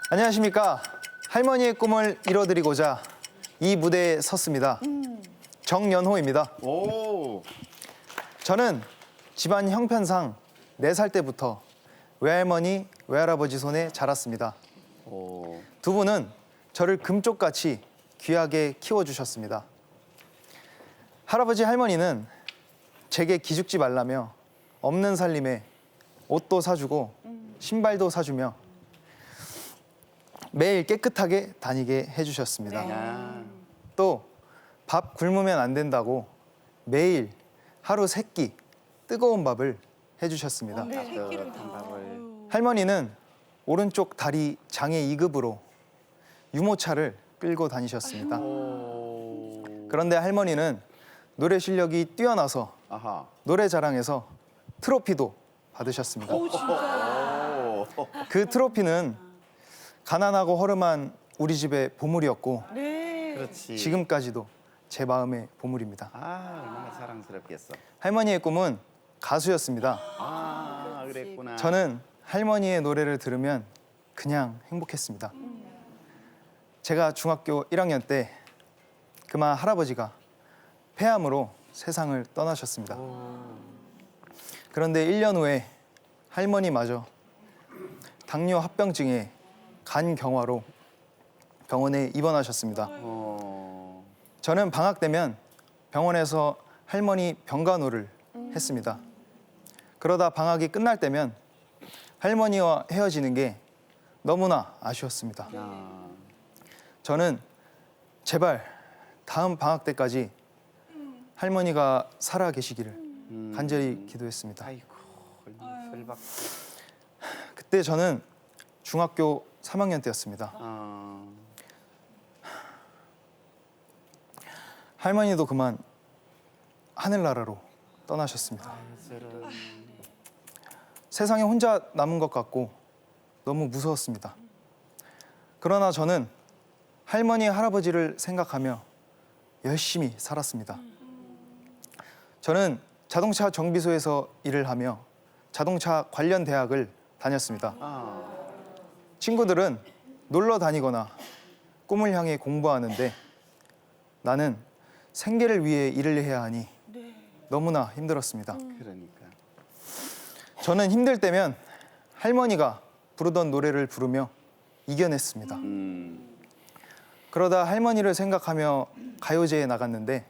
안녕하십니까. 할머니의 꿈을 이뤄드리고자 이 무대에 섰습니다. 정연호입니다. 오. 저는 집안 형편상 4살 때부터 외할머니, 외할아버지 손에 자랐습니다. 오. 두 분은 저를 금쪽같이 귀하게 키워주셨습니다. 할아버지, 할머니는 제게 기죽지 말라며 없는 살림에 옷도 사주고 신발도 사주며 매일 깨끗하게 다니게 해주셨습니다. 야. 또 밥 굶으면 안 된다고 매일 하루 3끼 뜨거운 밥을 해주셨습니다. 따뜻한 밥을. 할머니는 오른쪽 다리 장애 2급으로 유모차를 끌고 다니셨습니다. 오. 그런데 할머니는 노래 실력이 뛰어나서 아하. 노래 자랑에서 트로피도 받으셨습니다. 오. 그 트로피는 가난하고 허름한 우리 집의 보물이었고 그렇지. 지금까지도 제 마음의 보물입니다. 아, 얼마나 사랑스럽겠어. 할머니의 꿈은 가수였습니다. 아, 그랬구나. 저는 할머니의 노래를 들으면 그냥 행복했습니다. 제가 중학교 1학년 때 그만 할아버지가 폐암으로 세상을 떠나셨습니다. 그런데 1년 후에 할머니마저 당뇨 합병증에 간경화로 병원에 입원하셨습니다. 저는 방학 되면 병원에서 할머니 병간호를 했습니다. 그러다 방학이 끝날 때면 할머니와 헤어지는 게 너무나 아쉬웠습니다. 아. 저는 제발 다음 방학 때까지 할머니가 살아 계시기를 간절히 기도했습니다. 아이고, 얼마나 설박. 그때 저는 중학교 3학년 때였습니다. 아. 할머니도 그만 하늘나라로 떠나셨습니다. 저런. 세상에 혼자 남은 것 같고 너무 무서웠습니다. 그러나 저는 할머니, 할아버지를 생각하며 열심히 살았습니다. 저는 자동차 정비소에서 일을 하며 자동차 관련 대학을 다녔습니다. 아. 친구들은 놀러 다니거나 꿈을 향해 공부하는데 나는 생계를 위해 일을 해야 하니 너무나 힘들었습니다. 그러니까. 저는 힘들 때면 할머니가 부르던 노래를 부르며 이겨냈습니다. 그러다 할머니를 생각하며 가요제에 나갔는데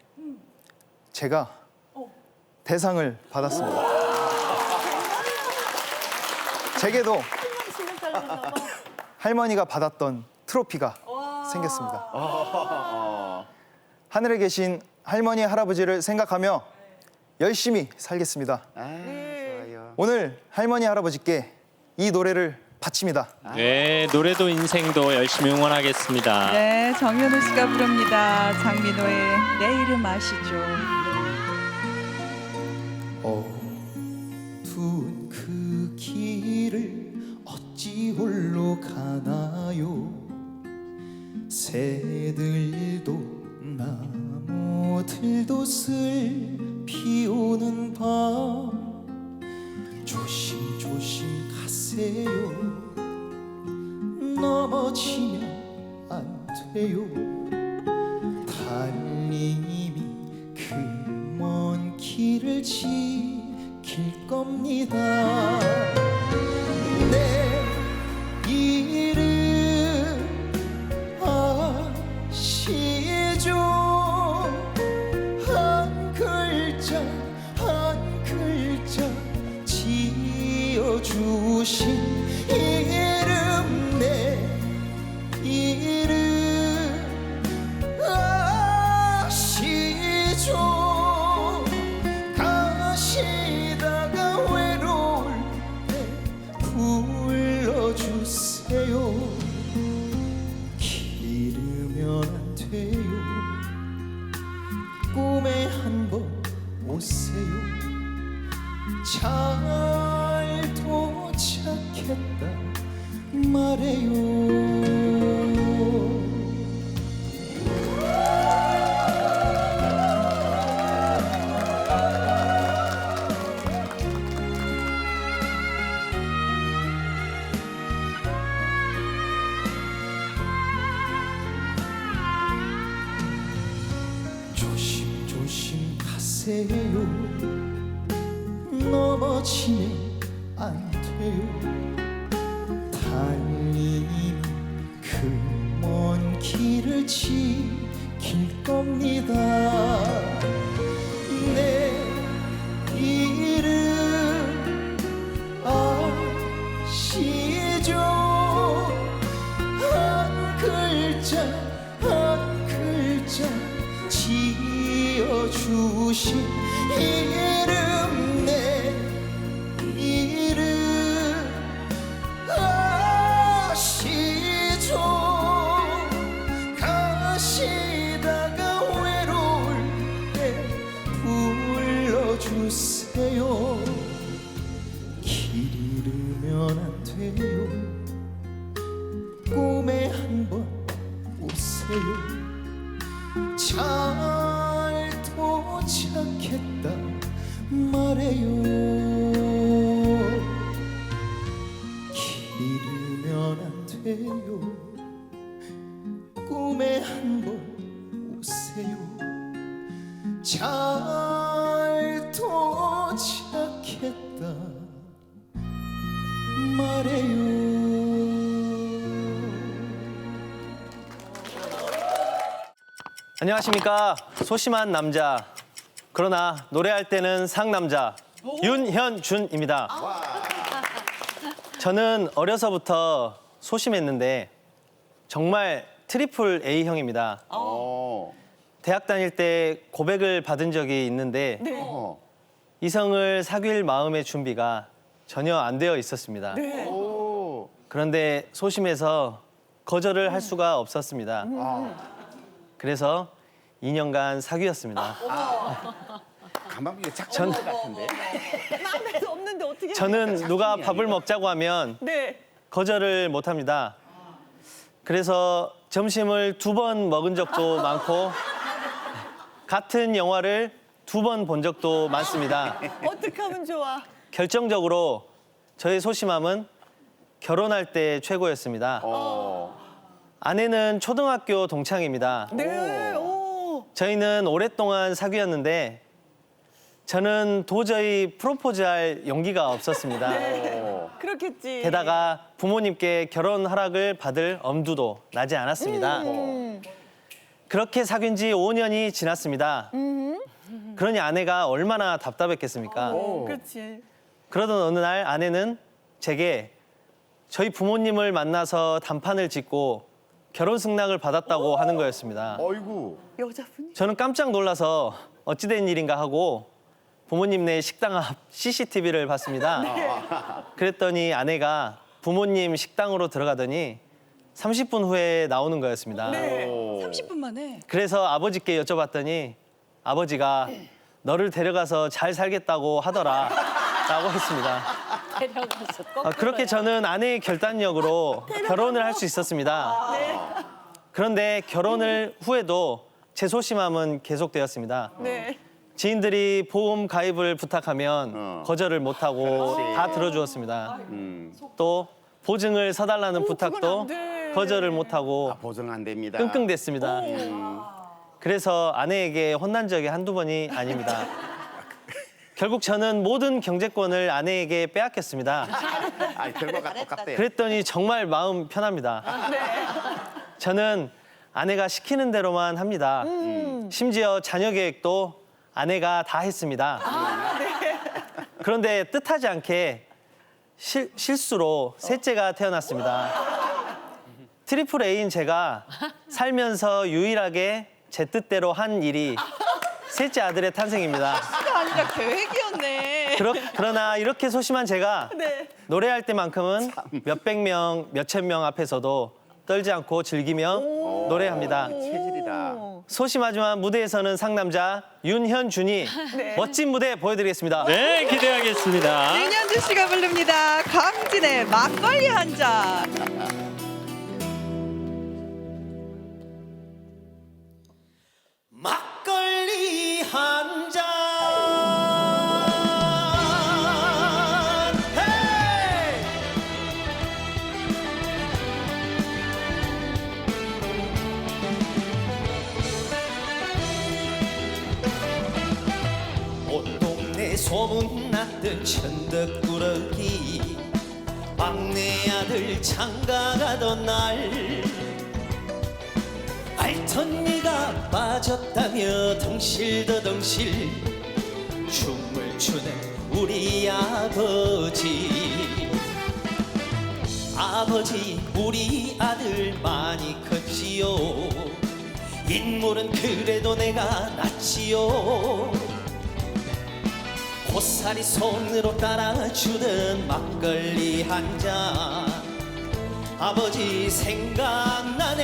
제가 대상을 받았습니다. 제게도 할머니가 받았던 트로피가 생겼습니다. 하늘에 계신 할머니, 할아버지를 생각하며 열심히 살겠습니다. 아, 좋아요. 오늘 할머니, 할아버지께 이 노래를 바칩니다. 네, 노래도 인생도 열심히 응원하겠습니다. 네, 정연호 씨가 부릅니다. 장민호의 내 이름 아시죠? 어두운 그 길을 어찌 홀로 가나요? 새들도 나무들도 슬피 오는 밤 조심조심 가세요. 넘어지면 안 돼요. 달님이 그 먼 길을 지킬 겁니다. 내 이름 아시죠? 한 글자 한 글자 지어주신 이름 내 이름 아시죠? 가시다가 외로울 때 불러주세요. 기르면 안 돼요. 꿈에 한번 오세요. 잘 도착했다 말해요. 오세요. 넘어지면 안 돼요. 달리는 그 먼 길을 지킬 겁니다. 내 이름 아시죠? 한 글자 한 글자 지어주신 이름, 내 이름 아시죠? 가시다가 외로울 때 불러주세요. 길 잃으면 안 돼요. 꿈에 한번 오세요. 잘 도착했다 말해요. 길 잃으면 안 돼요. 꿈에 한번 오세요. 잘 도착했다 말해요. 안녕하십니까. 소심한 남자, 그러나 노래할 때는 상남자 윤현준입니다. 저는 어려서부터 소심했는데 정말 트리플 A형입니다. 대학 다닐 때 고백을 받은 적이 있는데 이성을 사귈 마음의 준비가 전혀 안 되어 있었습니다. 그런데 소심해서 거절을 할 수가 없었습니다. 그래서 2년간 사귀었습니다. 가만 보니까 작전 같은데. 마음에도 없는데 어떻게? 저는 누가 밥을 먹자고 하면 네. 거절을 못합니다. 그래서 점심을 2번 먹은 적도 많고 같은 영화를 2번 본 적도 많습니다. 어떻게 하면 좋아? 결정적으로 저의 소심함은 결혼할 때 최고였습니다. 아내는 초등학교 동창입니다. 네. 오. 저희는 오랫동안 사귀었는데 저는 도저히 프로포즈할 용기가 없었습니다. 그렇겠지. 게다가 부모님께 결혼 허락을 받을 엄두도 나지 않았습니다. 그렇게 사귄 지 5년이 지났습니다. 그러니 아내가 얼마나 답답했겠습니까? 그렇지. 그러던 어느 날 아내는 제게 저희 부모님을 만나서 단판을 짓고 결혼 승낙을 받았다고 하는 거였습니다. 어이구. 여자분이? 저는 깜짝 놀라서 어찌된 일인가 하고 부모님네 식당 앞 CCTV를 봤습니다. 그랬더니 아내가 부모님 식당으로 들어가더니 30분 후에 나오는 거였습니다. 30분 만에. 그래서 아버지께 여쭤봤더니 아버지가 너를 데려가서 잘 살겠다고 하더라 라고 했습니다. 그렇게 저는 아내의 결단력으로 결혼을 할 수 있었습니다. 그런데 결혼을 후에도 제 소심함은 계속되었습니다. 네. 지인들이 보험 가입을 부탁하면 거절을 못하고 그렇지. 다 들어주었습니다. 또 보증을 서달라는 그건 부탁도 안 돼. 거절을 못하고 보증 안 됩니다. 끙끙댔습니다. 그래서 아내에게 혼난 적이 한두 번이 아닙니다. 결국 저는 모든 경제권을 아내에게 빼앗겼습니다. 아, 결과가 똑같대요. 그랬더니 정말 마음 편합니다. 저는 아내가 시키는 대로만 합니다. 심지어 자녀 계획도 아내가 다 했습니다. 그런데 뜻하지 않게 실수로 셋째가 태어났습니다. 트리플 A인 제가 살면서 유일하게 제 뜻대로 한 일이 셋째 아들의 탄생입니다. 아니라 계획이었네. 그러나 이렇게 소심한 제가 네. 노래할 때만큼은 몇백 명, 몇천 명 앞에서도 떨지 않고 즐기며 노래합니다. 체질이다. 소심하지만 무대에서는 상남자 윤현준이 멋진 무대 보여드리겠습니다. 네, 기대하겠습니다. 윤현준 씨가 부릅니다. 강진의 막걸리 한 잔. 막걸리 한 잔. 헤이! 소문났던 천덕꾸러기 막내 아들 장가가던 날 알던 네가 빠졌다며 덩실더덩실 춤을 추는 우리 아버지. 아버지 우리 아들 많이 컸지요. 인물은 그래도 내가 낫지요. 고사리 손으로 따라주던 막걸리 한 잔 아버지 생각나네.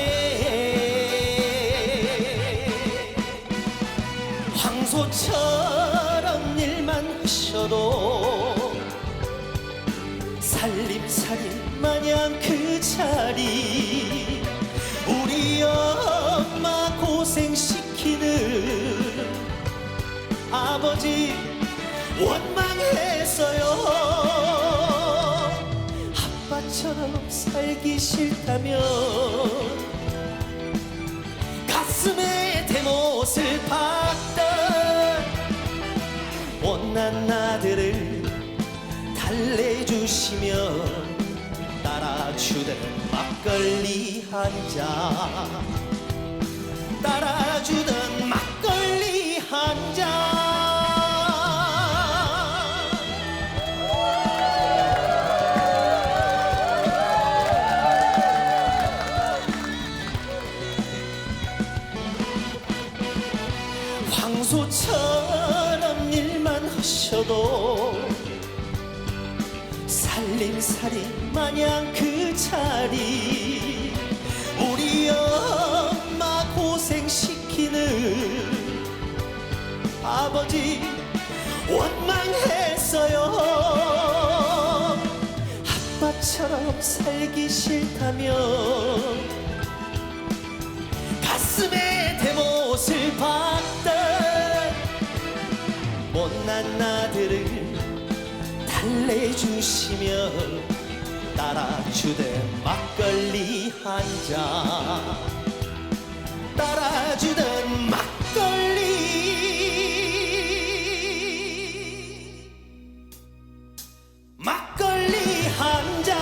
황소처럼 일만 하셔도 살림살이 마냥 그 자리 우리 엄마 고생시키는 아버지 원망했어요. 아빠처럼 살기 싫다면 가슴에 대못을 박던 못난 아들을 달래주시며 따라주던 막걸리 한 잔 따라주던 막걸리 한 잔. 황소처럼 일만 하셔도 살림살이 마냥 그 자리 우리 엄마 고생시키는 아버지 원망했어요. 아빠처럼 살기 싫다면 가슴에 대못을 박던 못난 아들을 달래주시며 따라주던 막걸리 한 잔 따라주던 막걸리 한 잔.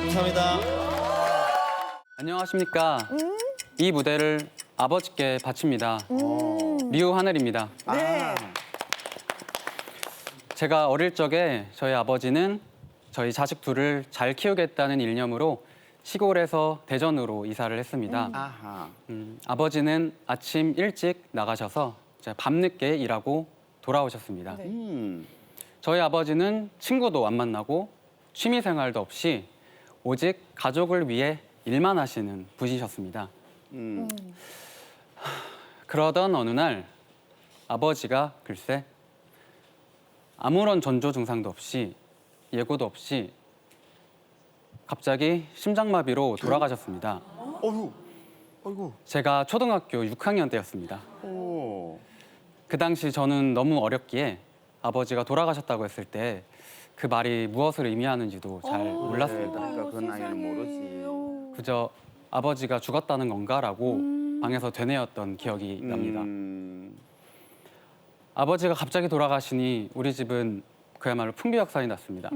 감사합니다. 안녕하십니까. 이 무대를 아버지께 바칩니다. 리우 하늘입니다. 네. 제가 어릴 적에 저희 아버지는 저희 자식 둘을 잘 키우겠다는 일념으로 시골에서 대전으로 이사를 했습니다. 아하. 아버지는 아침 일찍 나가셔서 이제 밤늦게 일하고 돌아오셨습니다. 저희 아버지는 친구도 안 만나고 취미 생활도 없이 오직 가족을 위해 일만 하시는 분이셨습니다. 그러던 어느 날 아버지가 글쎄 아무런 전조 증상도 없이 예고도 없이 갑자기 심장마비로 돌아가셨습니다. 어이구. 제가 초등학교 6학년 때였습니다. 오. 그 당시 저는 너무 어렸기에 아버지가 돌아가셨다고 했을 때 그 말이 무엇을 의미하는지도 잘 몰랐습니다. 그러니까 그 나이는 모르지. 그저 아버지가 죽었다는 건가라고 방에서 되뇌었던 기억이 납니다. 아버지가 갑자기 돌아가시니 우리 집은 그야말로 풍비박산이 났습니다.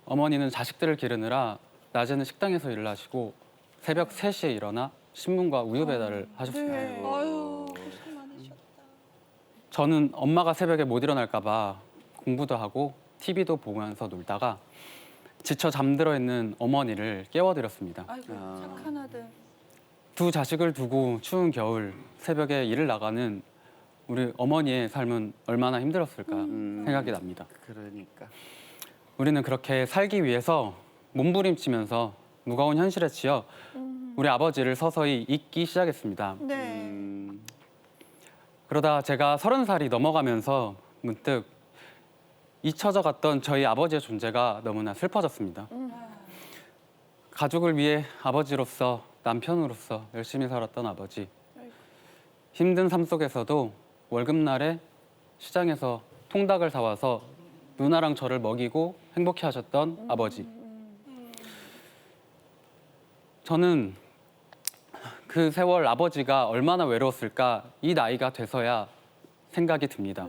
어머니는 자식들을 기르느라 낮에는 식당에서 일을 하시고 새벽 3시에 일어나 신문과 우유 배달을 하셨습니다. 아유, 고생 많으셨다. 저는 엄마가 새벽에 못 일어날까 봐 공부도 하고 TV도 보면서 놀다가 지쳐 잠들어 있는 어머니를 깨워드렸습니다. 아이고, 착한 아들. 두 자식을 두고 추운 겨울 새벽에 일을 나가는 우리 어머니의 삶은 얼마나 힘들었을까 생각이 납니다. 그러니까. 우리는 그렇게 살기 위해서 몸부림치면서 무거운 현실에 치여 우리 아버지를 서서히 잊기 시작했습니다. 네. 그러다 제가 30살이 넘어가면서 문득 잊혀져 갔던 저희 아버지의 존재가 너무나 슬퍼졌습니다. 가족을 위해 아버지로서 남편으로서 열심히 살았던 아버지. 힘든 삶 속에서도 월급날에 시장에서 통닭을 사와서 누나랑 저를 먹이고 행복해 하셨던 아버지. 저는 그 세월 아버지가 얼마나 외로웠을까 이 나이가 돼서야 생각이 듭니다.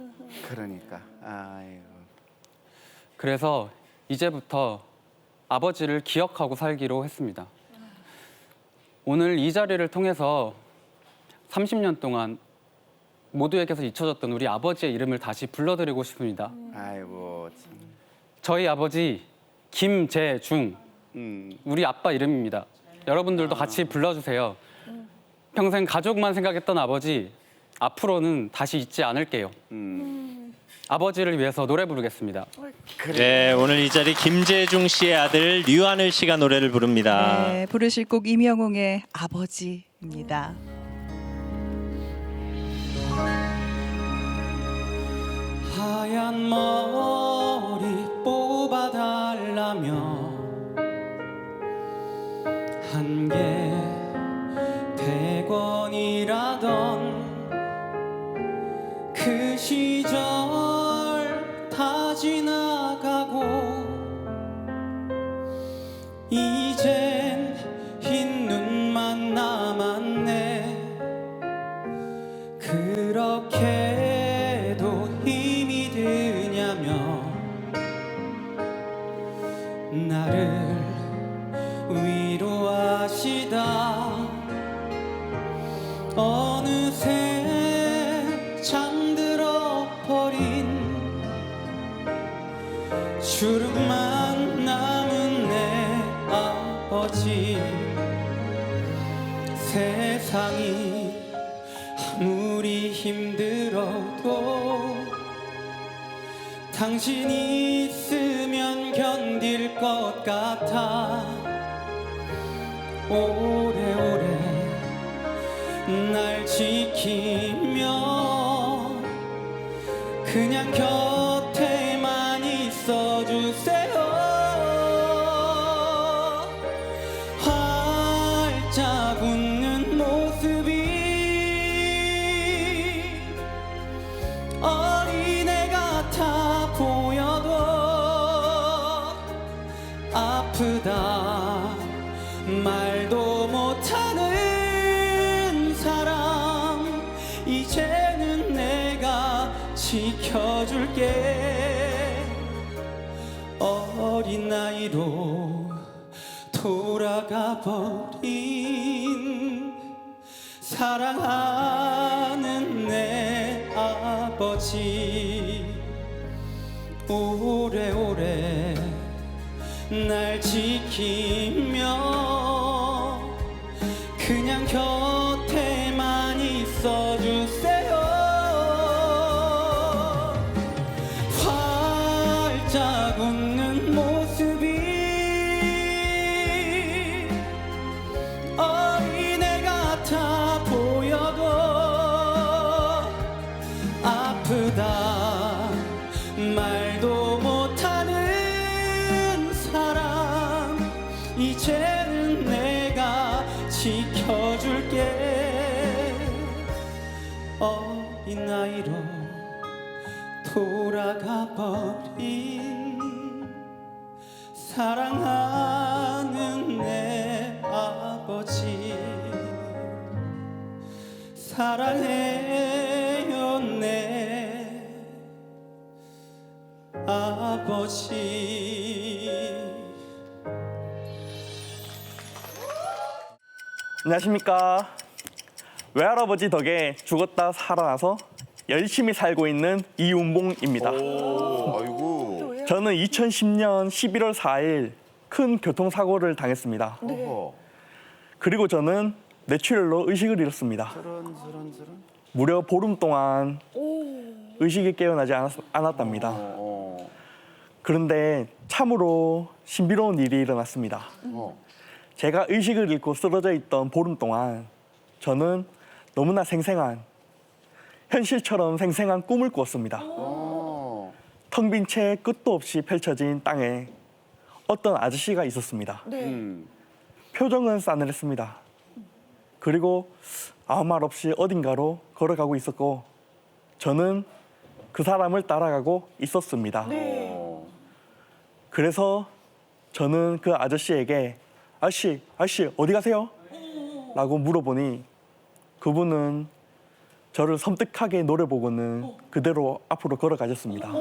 그러니까. 아이고. 그래서 이제부터 아버지를 기억하고 살기로 했습니다. 오늘 이 자리를 통해서 30년 동안 모두에게서 잊혀졌던 우리 아버지의 이름을 다시 불러드리고 싶습니다. 아이고 참. 저희 아버지 김재중, 우리 아빠 이름입니다. 여러분들도 같이 불러주세요. 평생 가족만 생각했던 아버지, 앞으로는 다시 잊지 않을게요. 아버지를 위해서 노래 부르겠습니다. 네, 오늘 이 자리 김재중 씨의 아들 류하늘 씨가 노래를 부릅니다. 네, 부르실 곡 임영웅의 아버지입니다. 하얀 머리 뽑아달라며 한 개 100원이라던 그 시절 다 지나가고 이젠 흰 눈만 남았네. 그렇게도 힘이 드냐며 나를 위로하시다. 어느새 잠들어 버린 주름만 남은 내 아버지. 세상이 아무리 힘들어도 당신 있으면 견딜 것 같아. 오래오래 날 지키며 그냥 곁에만 있어주세요. 활짝 웃는 모습이 어린애 같아 보여도 아프다 말도 못하는 사람. 이제는 내가 지켜줄게. 어린 나이로 돌아가 버린 사랑하는 내 아버지. 오래오래 날 지키며 그냥 곁에만 있어주세요. 활짝 웃는 모습이 어린애 같아 보여도 아프다 말도 못하는 사람. 이제는 내가 지켜줄게. 어린 나이로 돌아가 버린 사랑하는 내 아버지. 사랑해요 내 아버지. 안녕하십니까. 외할아버지 덕에 죽었다 살아나서 열심히 살고 있는 이운봉입니다. 아이고. 저는 2010년 11월 4일 큰 교통사고를 당했습니다. 그리고 저는 뇌출혈로 의식을 잃었습니다. 저런. 무려 보름 동안 의식이 깨어나지 않았답니다. 그런데 참으로 신비로운 일이 일어났습니다. 제가 의식을 잃고 쓰러져 있던 보름 동안 저는 너무나 생생한, 현실처럼 생생한 꿈을 꾸었습니다. 텅 빈 채 끝도 없이 펼쳐진 땅에 어떤 아저씨가 있었습니다. 표정은 싸늘했습니다. 그리고 아무 말 없이 어딘가로 걸어가고 있었고 저는 그 사람을 따라가고 있었습니다. 그래서 저는 그 아저씨에게 아저씨 어디 가세요? 라고 물어보니 그분은 저를 섬뜩하게 노려보고는 그대로 앞으로 걸어가셨습니다.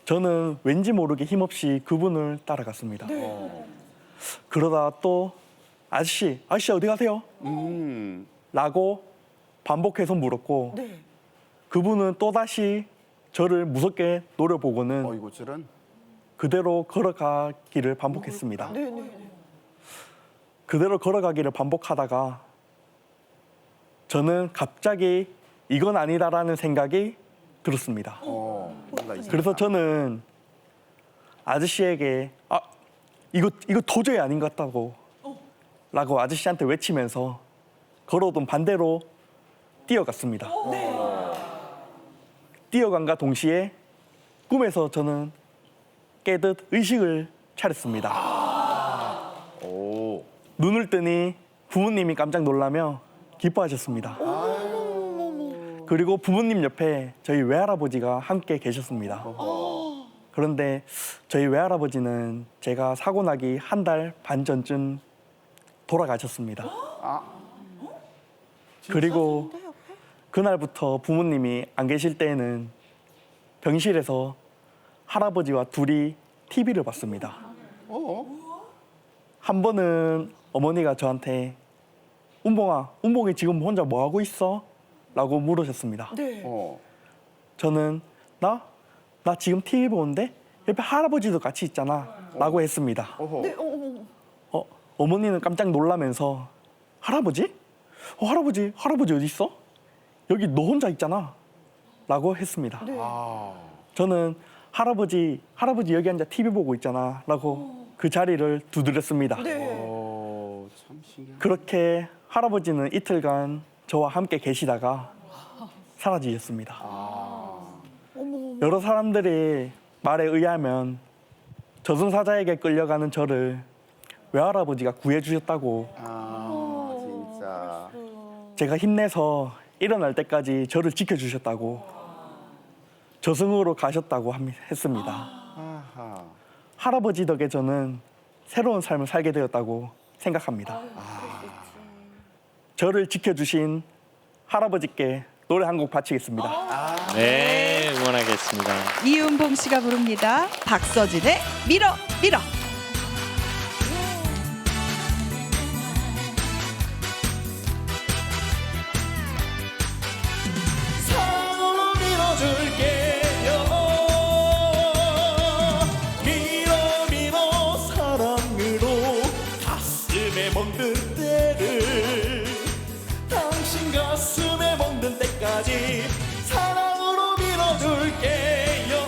저는 왠지 모르게 힘없이 그분을 따라갔습니다. 그러다 또 아저씨 어디 가세요? 라고 반복해서 물었고 그분은 또다시 저를 무섭게 노려보고는 어이구 저런. 그대로 걸어가기를 반복했습니다. 그대로 걸어가기를 반복하다가 저는 갑자기 이건 아니다라는 생각이 들었습니다. 뭔가 이상하다. 그래서 저는 아저씨에게 이거 도저히 아닌 것 같다고 라고 아저씨한테 외치면서 걸어오던 반대로 뛰어갔습니다. 뛰어간과 동시에 꿈에서 저는 깨듯 의식을 차렸습니다. 오. 눈을 뜨니 부모님이 깜짝 놀라며 기뻐하셨습니다. 그리고 부모님 옆에 저희 외할아버지가 함께 계셨습니다. 그런데 저희 외할아버지는 제가 사고 나기 한 달 반 전쯤 돌아가셨습니다. 그리고 그날부터 부모님이 안 계실 때에는 병실에서 할아버지와 둘이 TV를 봤습니다. 한 번은 어머니가 저한테 운봉이 지금 혼자 뭐 하고 있어? 라고 물으셨습니다. 저는 나 지금 TV 보는데 옆에 할아버지도 같이 있잖아 라고 했습니다. 어머니는 깜짝 놀라면서 할아버지? 할아버지 어디 있어? 여기 너 혼자 있잖아 라고 했습니다. 저는 할아버지 여기 앉아 TV 보고 있잖아 라고 그 자리를 두드렸습니다. 참 신기하다. 그렇게 할아버지는 이틀간 저와 함께 계시다가 사라지셨습니다. 여러 사람들이 말에 의하면 저승사자에게 끌려가는 저를 외할아버지가 구해주셨다고 진짜. 제가 힘내서 일어날 때까지 저를 지켜주셨다고 저승으로 가셨다고 했습니다. 아하. 할아버지 덕에 저는 새로운 삶을 살게 되었다고 생각합니다. 저를 지켜주신 할아버지께 노래 한 곡 바치겠습니다. 네, 응원하겠습니다. 이은봉 씨가 부릅니다. 박서진의 밀어 밀어. 사랑으로 밀어줄게요. 밀어 사랑으로 가슴에 먹는 때를 당신 가슴에 먹는 때까지 사랑으로 밀어줄게요.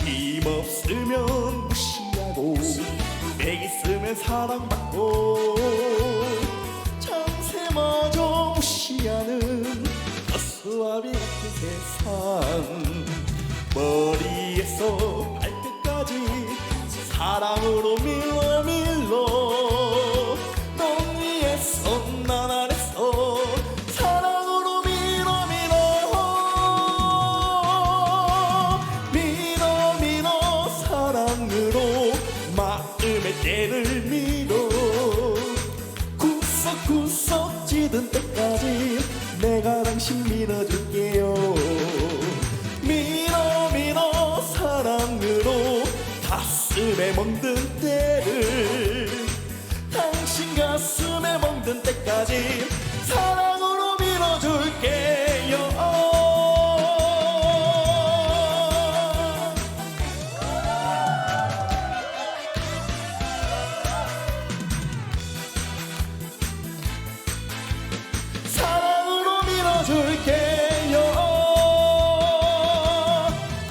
힘없으면 무시하고 백 있으면 사랑받고 참새마저 무시하는 어수아비 같은 세상 머리에서 발끝까지 사랑으로 밀어 넌 위에서 난 아래서 사랑으로 밀어 사랑으로 마음의 때를 밀어 구석구석 찌든 때까지 내가 당신 밀어줄게요. 밀어 사랑으로 가슴에 먹는 때를 당신 가슴에 먹는 때까지 사랑으로 밀어줄게요. 사랑으로 밀어줄게요.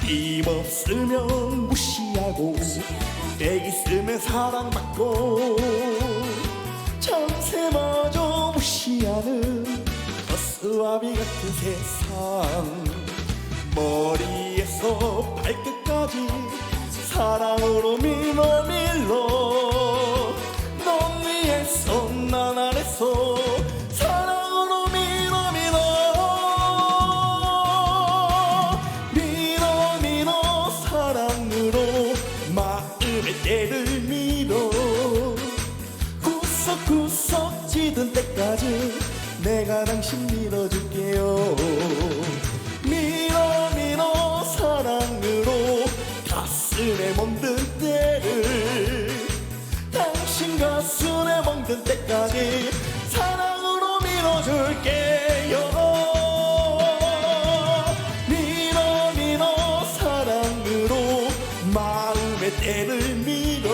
힘없으면 무시하고 백 있으면 사랑받고 참새마저 무시하는 어수아비 같은 세상 머리에서 발끝까지 사랑으로 밀어 넌 위에서 난 아래서 사랑으로 밀어 사랑으로 마음의 때를 밀어 내가 당신 밀어줄게요. 밀어 밀어 사랑으로 가슴에 멍든 때를 당신 가슴에 멍든 때까지 사랑으로 밀어줄게요. 밀어 밀어 사랑으로 마음의 때를 밀어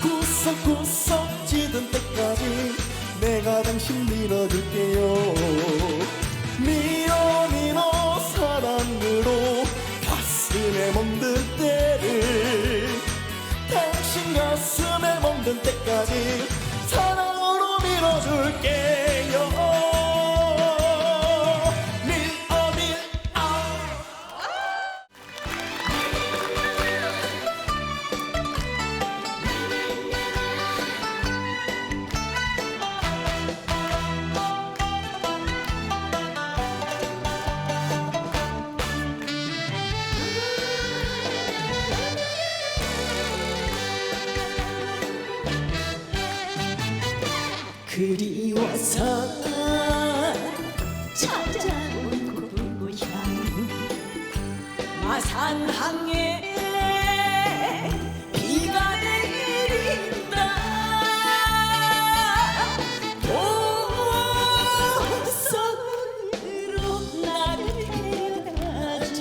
구석구석 찌든 때까지 내가 당신 밀어줄게요. 밀어 밀어 사랑으로 가슴에 멍든 때를 당신 가슴에 멍든 때까지 사랑으로 밀어줄게요. 밀어 밀어. 그리워서 찾아온 고향 마산항에 비가 내린다. 도성으로 나를 데려가줘.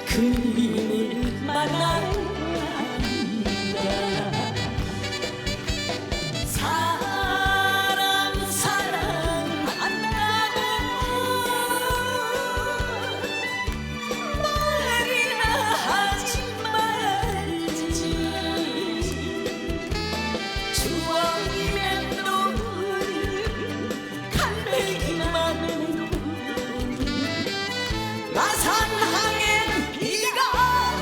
그님을 만나 마산항엔 비가 내린다.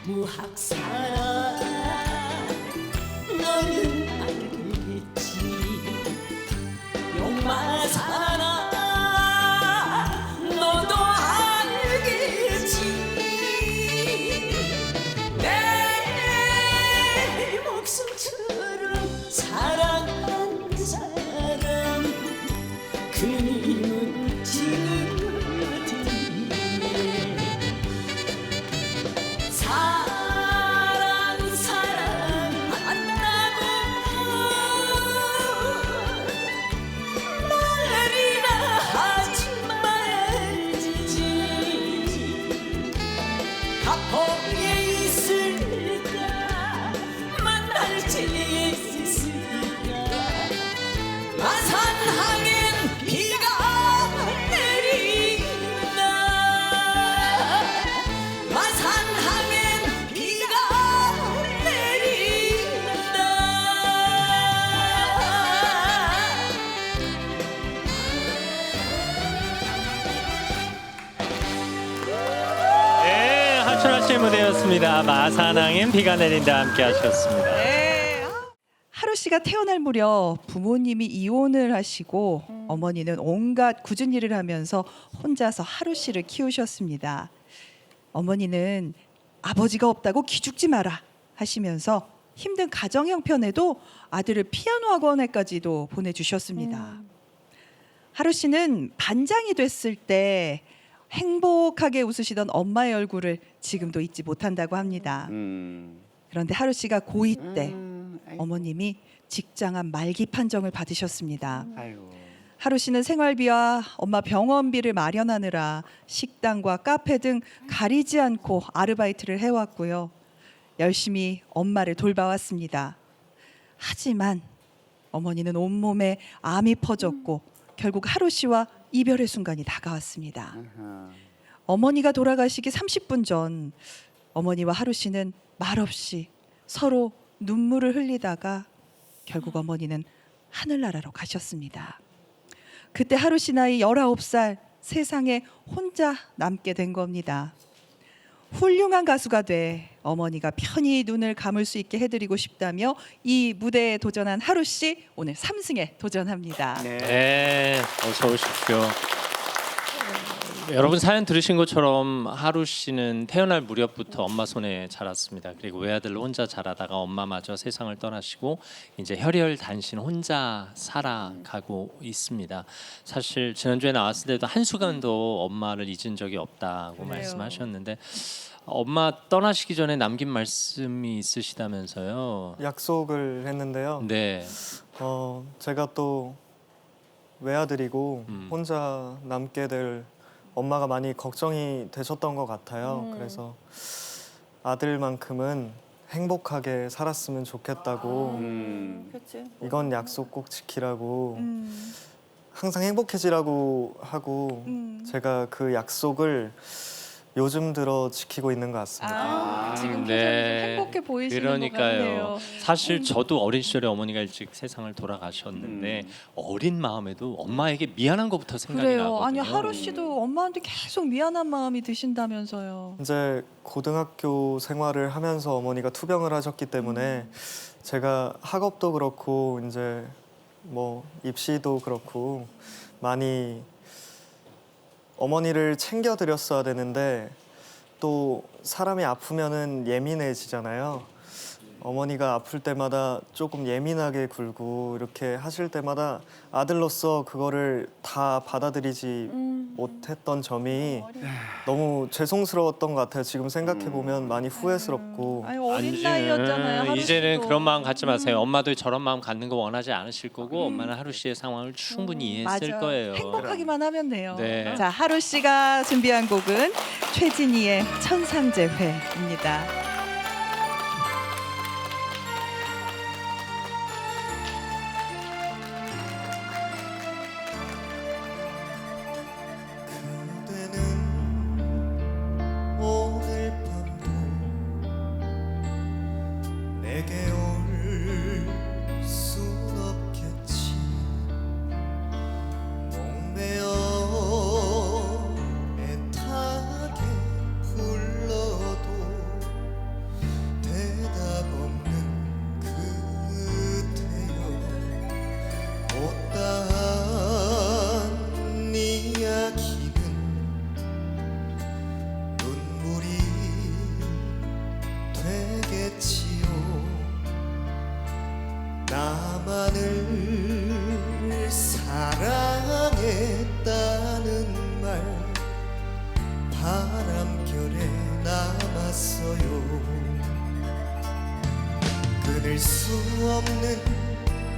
무학사라 너는 알겠지. 용마사라 너도 알겠지. 내 목숨처럼 사랑한 사람 그님은 지금 어디에 사랑 만나고 말이나 하지 말지. 가포에 있을까 만날지 있을까. 마산항엔 비가 내린다. 마산항엔 비가 내린다. 네, 하춘아 씨의 무대였습니다. 마산항엔 비가 내린다 함께 하셨습니다. 네. 하루 씨가 태어날 무렵 부모님이 이혼을 하시고 어머니는 온갖 굳은 일을 하면서 혼자서 하루 씨를 키우셨습니다. 어머니는 아버지가 없다고 기죽지 마라 하시면서 힘든 가정 형편에도 아들을 피아노 학원에까지도 보내주셨습니다. 하루 씨는 반장이 됐을 때 행복하게 웃으시던 엄마의 얼굴을 지금도 잊지 못한다고 합니다. 그런데 하루 씨가 고2 때 어머님이 직장암 말기 판정을 받으셨습니다. 아이고. 하루 씨는 생활비와 엄마 병원비를 마련하느라 식당과 카페 등 가리지 않고 아르바이트를 해왔고요. 열심히 엄마를 돌봐왔습니다. 하지만 어머니는 온몸에 암이 퍼졌고 결국 하루 씨와 이별의 순간이 다가왔습니다. 어머니가 돌아가시기 30분 전 어머니와 하루 씨는 말없이 서로 눈물을 흘리다가 결국 어머니는 하늘나라로 가셨습니다. 그때 하루 씨 나이 19살 세상에 혼자 남게 된 겁니다. 훌륭한 가수가 돼 어머니가 편히 눈을 감을 수 있게 해드리고 싶다며 이 무대에 도전한 하루 씨, 오늘 3승에 도전합니다. 네, 어서 오십시오. 여러분 사연 들으신 것처럼 하루 씨는 태어날 무렵부터 엄마 손에 자랐습니다. 그리고 외아들로 혼자 자라다가 엄마마저 세상을 떠나시고 이제 혈혈 단신 혼자 살아가고 있습니다. 사실 지난주에 나왔을 때도 한순간도 엄마를 잊은 적이 없다고 그래요. 말씀하셨는데 엄마 떠나시기 전에 남긴 말씀이 있으시다면서요? 약속을 했는데요. 네. 제가 또 외아들이고 혼자 남게 될 엄마가 많이 걱정이 되셨던 것 같아요. 그래서 아들만큼은 행복하게 살았으면 좋겠다고 그렇지. 이건 약속 꼭 지키라고 항상 행복해지라고 하고 제가 그 약속을 요즘 들어 지키고 있는 것 같습니다. 지금 네. 표정이 좀 행복해 보이시는 것 그러니까요. 같네요. 사실 저도 어린 시절에 어머니가 일찍 세상을 돌아가셨는데 어린 마음에도 엄마에게 미안한 것부터 생각이 그래요. 나거든요. 아니 하루 씨도 엄마한테 계속 미안한 마음이 드신다면서요. 이제 고등학교 생활을 하면서 어머니가 투병을 하셨기 때문에 제가 학업도 그렇고 이제 뭐 입시도 그렇고 많이 어머니를 챙겨드렸어야 되는데 또 사람이 아프면은 예민해지잖아요. 어머니가 아플 때마다 조금 예민하게 굴고 이렇게 하실 때마다 아들로서 그거를 다 받아들이지 못했던 점이 너무 죄송스러웠던 것 같아요. 지금 생각해 보면 많이 후회스럽고. 아니 어린 나이였잖아요. 하루 이제는 씨도. 그런 마음 갖지 마세요. 엄마도 저런 마음 갖는 거 원하지 않으실 거고 엄마는 하루 씨의 상황을 충분히 이해했을 맞아. 거예요. 행복하기만 하면 돼요. 네. 자, 하루 씨가 준비한 곡은 최진희의 천상재회입니다. 그대는 오늘 밤도 내게 올 순 없겠지. 목매어 애타게 불러도 대답 없는 그대여. 못다한 이야기는 눈물이 되겠지요. 나만을 사랑했다는 말 바람결에 남았어요. 끊을 수 없는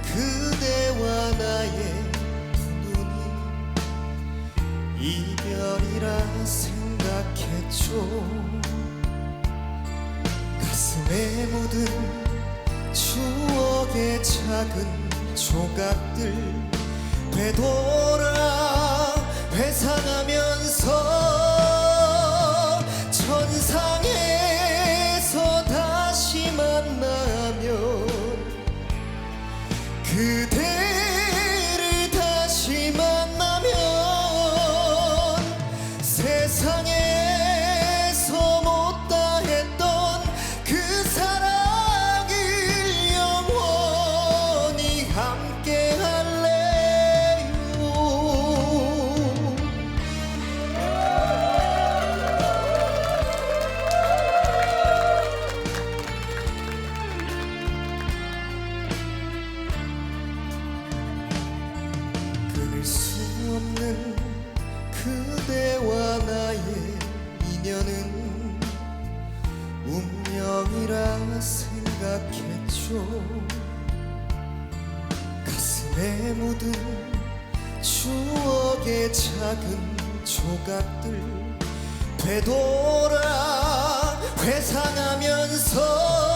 그대와 나의 눈이 이별이라 생각했죠. 가슴에 묻은 추억의 작은 조각들 되돌아 회상하면서 천상에서 다시 만나면 그대를 다시 만나면 세상에서 못다 했던 그 사랑을 영원히 함께 할래요. 끊을 수 없는 그대와 나의 인연은 운명이라 생각했죠. 가슴에 묻은 추억의 작은 조각들 되돌아 회상하면서